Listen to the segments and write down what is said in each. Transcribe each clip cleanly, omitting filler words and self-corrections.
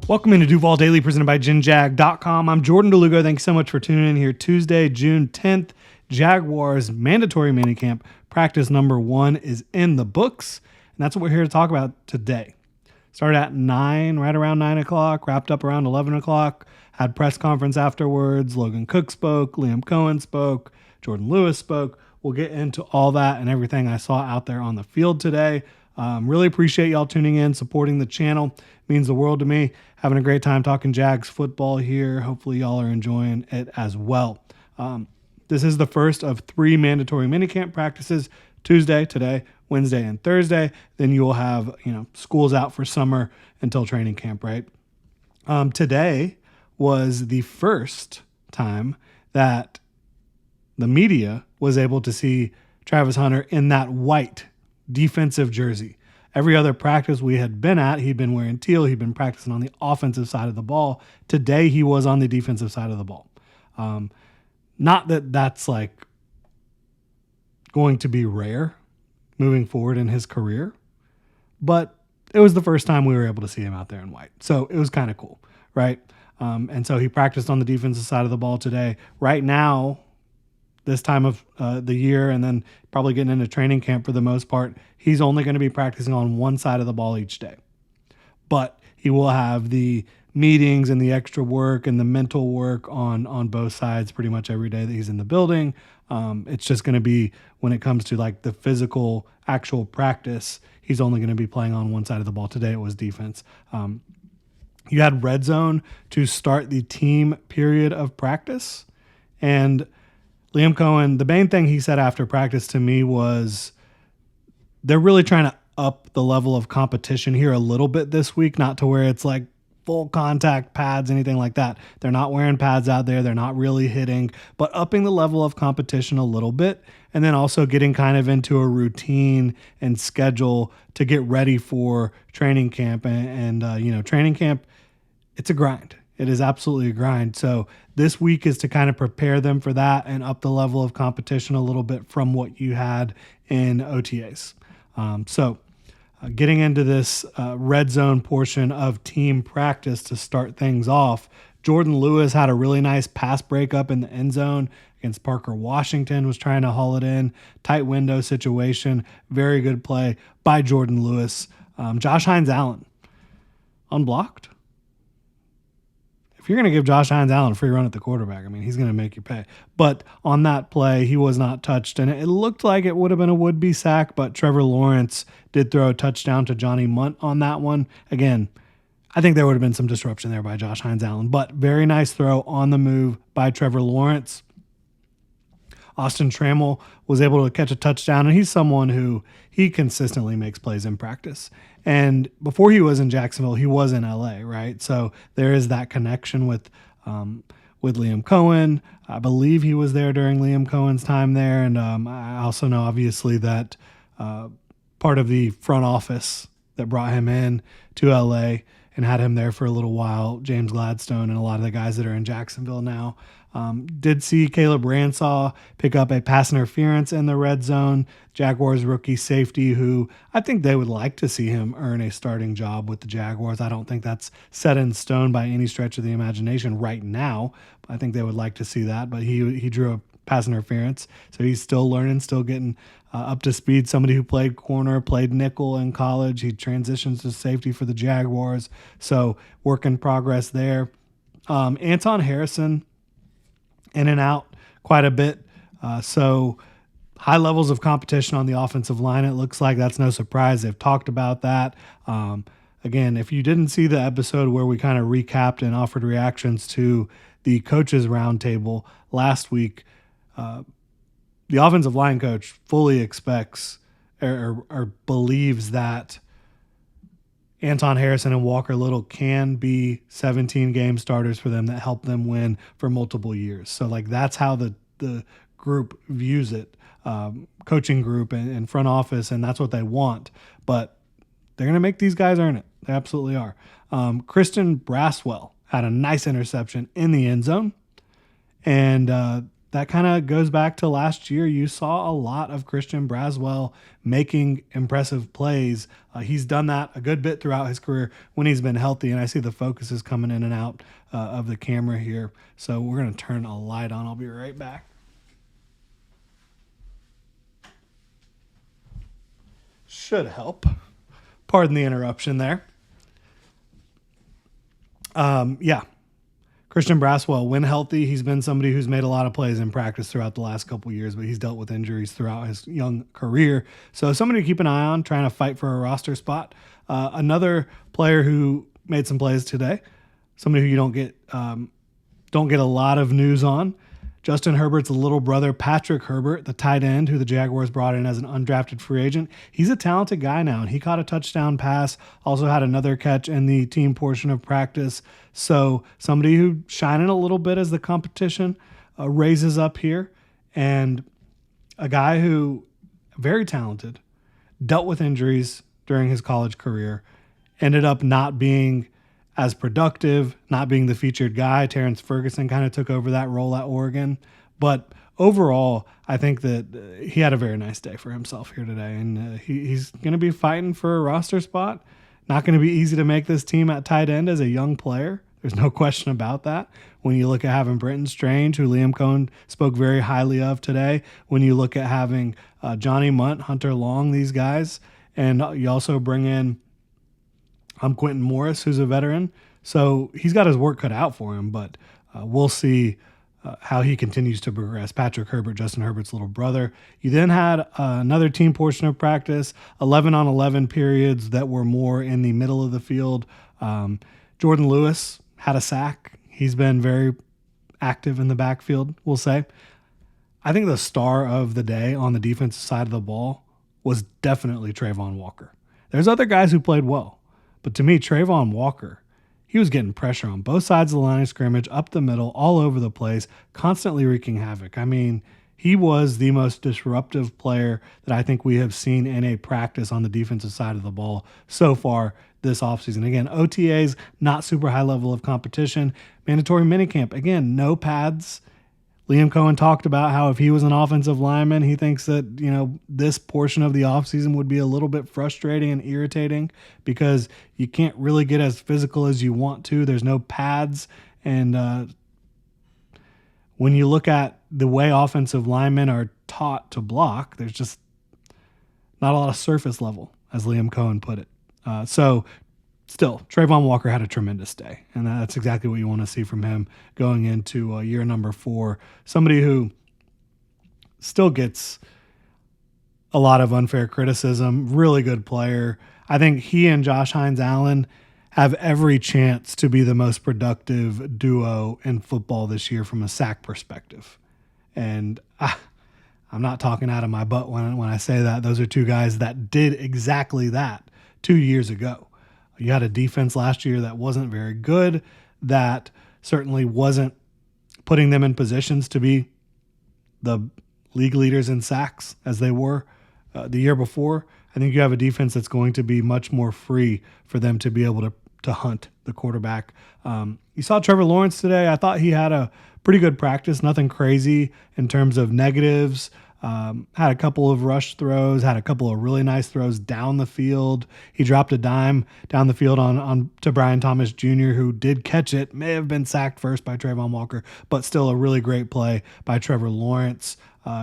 Welcome into Duval Daily, presented by GenJag.com. I'm Jordan DeLugo. Thanks so much for tuning in here. Tuesday, June 10th, Jaguars mandatory minicamp. Practice number 1 is in the books, and that's what we're here to talk about today. Started at 9, right around 9 o'clock, wrapped up around 11 o'clock, had press conference afterwards. Logan Cook spoke, Liam Cohen spoke, Jordan Lewis spoke. We'll get into all that and everything I saw out there on the field today. Really appreciate y'all tuning in, supporting the channel. It means the world to me. Having a great time talking Jags football here. Hopefully y'all are enjoying it as well. This is the first of 3 mandatory minicamp practices: Tuesday, today, Wednesday, and Thursday. Then you'll have, schools out for summer until training camp, right? Today was the first time that the media was able to see Travis Hunter in that white defensive jersey. Every other practice we had been at, he'd been wearing teal. He'd been practicing on the offensive side of the ball. Today, he was on the defensive side of the ball. Not that that's like going to be rare moving forward in his career, but it was the first time we were able to see him out there in white. So it was kind of cool, right? And so he practiced on the defensive side of the ball today. Right now, this time of the year, and then probably getting into training camp for the most part, he's only going to be practicing on one side of the ball each day. But he will have the meetings and the extra work and the mental work on both sides pretty much every day that he's in the building. It's just going to be, when it comes to like the physical actual practice, he's only going to be playing on one side of the ball. Today it was defense. You had red zone to start the team period of practice, and Liam Cohen, the main thing he said after practice to me was they're really trying to up the level of competition here a little bit this week, not to where it's like full contact pads, anything like that. They're not wearing pads out there. They're not really hitting, but upping the level of competition a little bit, and then also getting kind of into a routine and schedule to get ready for training camp. And training camp, it's a grind. It is absolutely a grind. So this week is to kind of prepare them for that and up the level of competition a little bit from what you had in OTAs. Getting into this red zone portion of team practice to start things off, Jordan Lewis had a really nice pass breakup in the end zone against Parker Washington, was trying to haul it in. Tight window situation. Very good play by Jordan Lewis. Josh Hines-Allen, unblocked. If you're going to give Josh Hines-Allen a free run at the quarterback, he's going to make you pay. But on that play, he was not touched, and it looked like it would have been a would-be sack, but Trevor Lawrence did throw a touchdown to Johnny Munt on that one. Again, I think there would have been some disruption there by Josh Hines-Allen, but very nice throw on the move by Trevor Lawrence. Austin Trammell was able to catch a touchdown, and he's someone who he consistently makes plays in practice. And before he was in Jacksonville, he was in LA, right? So there is that connection with Liam Cohen. I believe he was there during Liam Cohen's time there, and I also know obviously that part of the front office that brought him in to LA and had him there for a little while, James Gladstone and a lot of the guys that are in Jacksonville now. Did see Caleb Ransaw pick up a pass interference in the red zone. Jaguars rookie safety, who I think they would like to see him earn a starting job with the Jaguars. I don't think that's set in stone by any stretch of the imagination right now. I think they would like to see that, but he drew a pass interference, so he's still learning, still getting up to speed. Somebody who played corner, played nickel in college. He transitions to safety for the Jaguars, so work in progress there. Anton Harrison, in and out quite a bit. So high levels of competition on the offensive line. It looks like that's no surprise. They've talked about that. Again, if you didn't see the episode where we kind of recapped and offered reactions to the coaches roundtable last week, the offensive line coach fully expects or believes that Anton Harrison and Walker Little can be 17-game starters for them that help them win for multiple years. So, that's how the group views it, coaching group and front office, and that's what they want. But they're going to make these guys earn it. They absolutely are. Christian Braswell had a nice interception in the end zone, and that kind of goes back to last year. You saw a lot of Christian Braswell making impressive plays. He's done that a good bit throughout his career when he's been healthy, and I see the focus is coming in and out of the camera here. So we're going to turn a light on. I'll be right back. Should help. Pardon the interruption there. Christian Braswell, when healthy, he's been somebody who's made a lot of plays in practice throughout the last couple of years, but he's dealt with injuries throughout his young career. So somebody to keep an eye on, trying to fight for a roster spot. Another player who made some plays today, somebody who you don't get a lot of news on, Justin Herbert's little brother, Patrick Herbert, the tight end who the Jaguars brought in as an undrafted free agent. He's a talented guy now, and he caught a touchdown pass, also had another catch in the team portion of practice. So somebody who shining a little bit as the competition raises up here, and a guy who, very talented, dealt with injuries during his college career, ended up not being as productive, not being the featured guy. Terrence Ferguson kind of took over that role at Oregon. But overall, I think that he had a very nice day for himself here today. And he's going to be fighting for a roster spot. Not going to be easy to make this team at tight end as a young player. There's no question about that. When you look at having Brenton Strange, who Liam Cohen spoke very highly of today, when you look at having Johnny Munt, Hunter Long, these guys, and you also bring in Quentin Morris, who's a veteran. So he's got his work cut out for him, but we'll see how he continues to progress. Patrick Herbert, Justin Herbert's little brother. You then had another team portion of practice, 11-on-11 periods that were more in the middle of the field. Jordan Lewis had a sack. He's been very active in the backfield, we'll say. I think the star of the day on the defensive side of the ball was definitely Trayvon Walker. There's other guys who played well. But to me, Trayvon Walker, he was getting pressure on both sides of the line of scrimmage, up the middle, all over the place, constantly wreaking havoc. I mean, he was the most disruptive player that I think we have seen in a practice on the defensive side of the ball so far this offseason. Again, OTAs, not super high level of competition. Mandatory minicamp, again, no pads. Liam Cohen talked about how if he was an offensive lineman, he thinks that, this portion of the offseason would be a little bit frustrating and irritating because you can't really get as physical as you want to. There's no pads. And when you look at the way offensive linemen are taught to block, there's just not a lot of surface level, as Liam Cohen put it. Still, Trayvon Walker had a tremendous day, and that's exactly what you want to see from him going into year number 4. Somebody who still gets a lot of unfair criticism, really good player. I think he and Josh Hines-Allen have every chance to be the most productive duo in football this year from a sack perspective. And I'm not talking out of my butt when I say that. Those are two guys that did exactly that 2 years ago. You had a defense last year that wasn't very good, that certainly wasn't putting them in positions to be the league leaders in sacks as they were the year before. I think you have a defense that's going to be much more free for them to be able to hunt the quarterback. You saw Trevor Lawrence today. I thought he had a pretty good practice, nothing crazy in terms of negatives. Had a couple of rush throws, had a couple of really nice throws down the field. He dropped a dime down the field on to Brian Thomas Jr., who did catch it. May have been sacked first by Trayvon Walker, but still a really great play by Trevor Lawrence,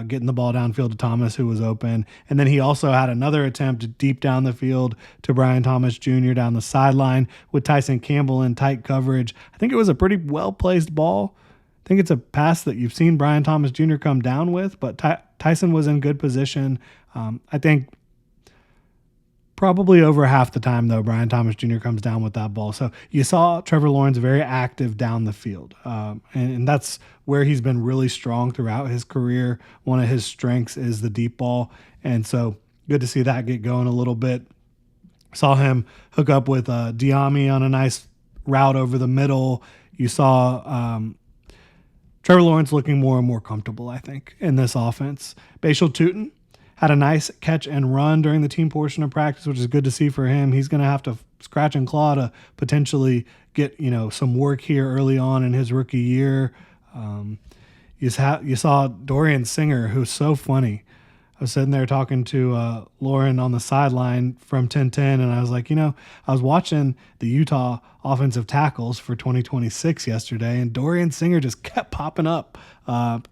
getting the ball downfield to Thomas, who was open. And then he also had another attempt deep down the field to Brian Thomas Jr. down the sideline with Tyson Campbell in tight coverage. I think it was a pretty well-placed ball. I think it's a pass that you've seen Brian Thomas Jr. come down with, but Tyson was in good position. I think probably over half the time, though, Brian Thomas Jr. comes down with that ball. So you saw Trevor Lawrence very active down the field, and that's where he's been really strong throughout his career. One of his strengths is the deep ball, and so good to see that get going a little bit. Saw him hook up with Diami on a nice route over the middle. You saw Trevor Lawrence looking more and more comfortable, I think, in this offense. Bashal Tutin had a nice catch and run during the team portion of practice, which is good to see for him. He's going to have to scratch and claw to potentially get some work here early on in his rookie year. You saw Dorian Singer, who's so funny. I was sitting there talking to Lauren on the sideline from 1010, and I was like, I was watching the Utah offensive tackles for 2026 yesterday, and Dorian Singer just kept popping up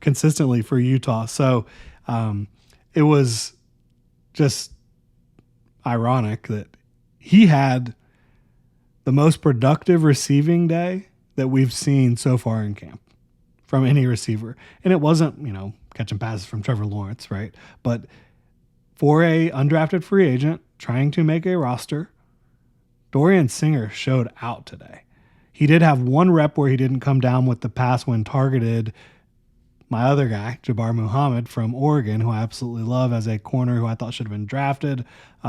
consistently for Utah. So it was just ironic that he had the most productive receiving day that we've seen so far in camp from any receiver. And it wasn't, catching passes from Trevor Lawrence, right? But for a undrafted free agent trying to make a roster, Dorian Singer showed out today. He did have one rep where he didn't come down with the pass when targeted my other guy, Jabbar Muhammad from Oregon, who I absolutely love as a corner who I thought should have been drafted.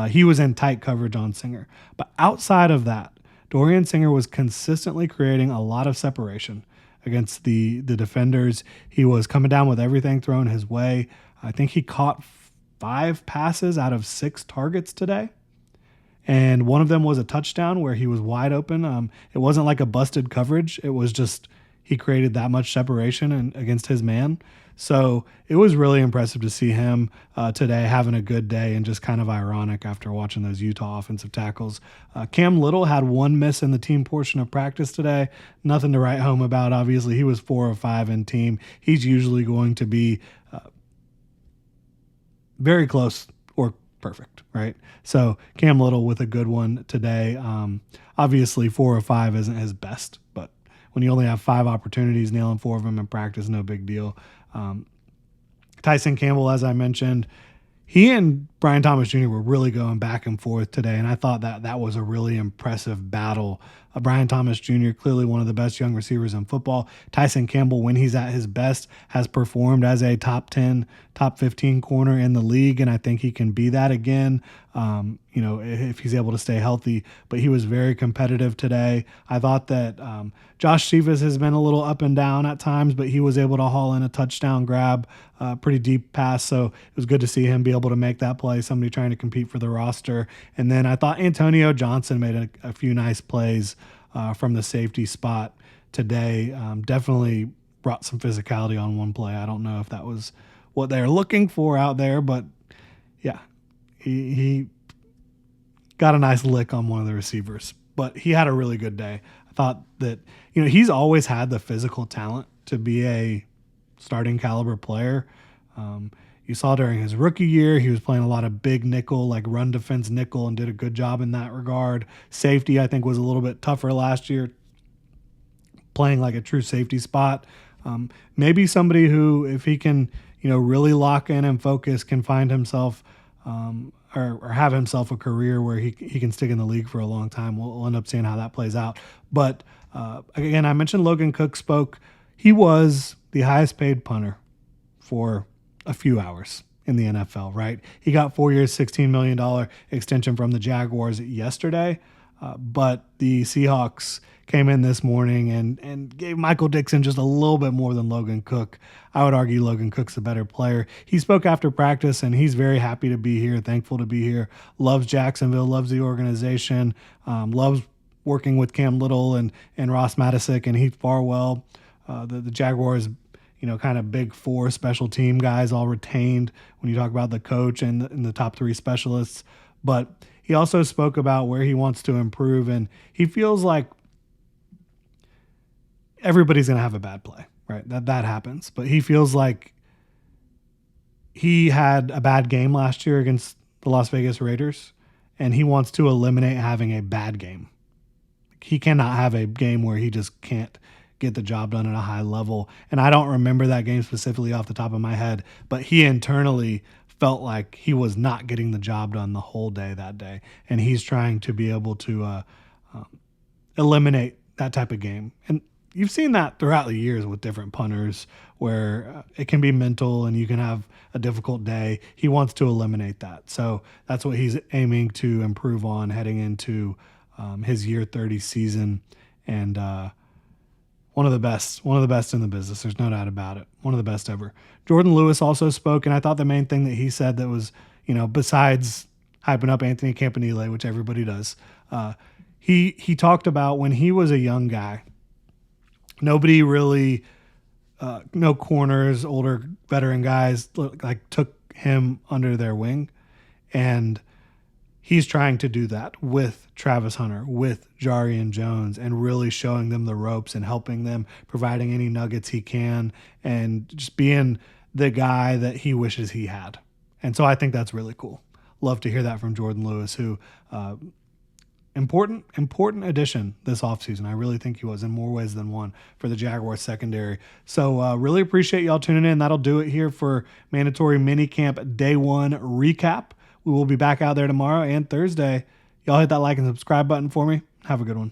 He was in tight coverage on Singer. But outside of that, Dorian Singer was consistently creating a lot of separation against the defenders. He was coming down with everything thrown his way. I think he caught 5 passes out of 6 targets today. And one of them was a touchdown where he was wide open. It wasn't like a busted coverage. It was just he created that much separation against his man. So it was really impressive to see him today having a good day, and just kind of ironic after watching those Utah offensive tackles. Cam Little had 1 miss in the team portion of practice today. Nothing to write home about. Obviously, he was 4 of 5 in team. He's usually going to be very close or perfect, right? So Cam Little with a good one today. Obviously, 4 of 5 isn't his best, but when you only have 5 opportunities, nailing 4 of them in practice, no big deal. Tyson Campbell, as I mentioned, he and Brian Thomas Jr. were really going back and forth today, and I thought that was a really impressive battle. Brian Thomas Jr., clearly one of the best young receivers in football. Tyson Campbell, when he's at his best, has performed as a top 10, top 15 corner in the league, and I think he can be that again, if he's able to stay healthy. But he was very competitive today. I thought that Josh Cephas has been a little up and down at times, but he was able to haul in a touchdown grab, pretty deep pass, so it was good to see him be able to make that play, somebody trying to compete for the roster. And then I thought Antonio Johnson made a few nice plays from the safety spot today. Definitely brought some physicality on one play. I don't know if that was what they're looking for out there, but yeah, he got a nice lick on one of the receivers. But he had a really good day. I thought that, he's always had the physical talent to be a starting caliber player. You saw during his rookie year, he was playing a lot of big nickel, like run defense nickel, and did a good job in that regard. Safety, I think, was a little bit tougher last year, playing like a true safety spot. Maybe somebody who, if he can, really lock in and focus, can find himself or have himself a career where he can stick in the league for a long time. We'll end up seeing how that plays out. But again, I mentioned Logan Cook spoke. He was the highest paid punter for a few hours in the NFL, right? He got 4 years, $16 million extension from the Jaguars yesterday, but the Seahawks came in this morning and gave Michael Dixon just a little bit more than Logan Cook. I would argue Logan Cook's a better player. He spoke after practice, and he's very happy to be here, thankful to be here, loves Jacksonville, loves the organization, loves working with Cam Little and Ross Matisick and Heath Farwell. The Jaguars, kind of big 4 special team guys all retained when you talk about the coach and the top 3 specialists. But he also spoke about where he wants to improve, and he feels like everybody's going to have a bad play, right? That happens. But he feels like he had a bad game last year against the Las Vegas Raiders, and he wants to eliminate having a bad game. He cannot have a game where he just can't get the job done at a high level. And I don't remember that game specifically off the top of my head, but he internally felt like he was not getting the job done the whole day that day. And he's trying to be able to eliminate that type of game. And you've seen that throughout the years with different punters where it can be mental and you can have a difficult day. He wants to eliminate that. So that's what he's aiming to improve on heading into his year 30 season. And one of the best in the business. There's no doubt about it. One of the best ever. Jordan Lewis also spoke, and I thought the main thing that he said that was, besides hyping up Anthony Campanile, which everybody does, he talked about when he was a young guy, nobody really no corners, older veteran guys like took him under their wing, and he's trying to do that with Travis Hunter, with Jarian Jones, and really showing them the ropes and helping them, providing any nuggets he can, and just being the guy that he wishes he had. And so I think that's really cool. Love to hear that from Jordan Lewis, who important addition this offseason. I really think he was in more ways than one for the Jaguars secondary. So really appreciate y'all tuning in. That'll do it here for Mandatory Minicamp Day 1 recap. We will be back out there tomorrow and Thursday. Y'all hit that like and subscribe button for me. Have a good one.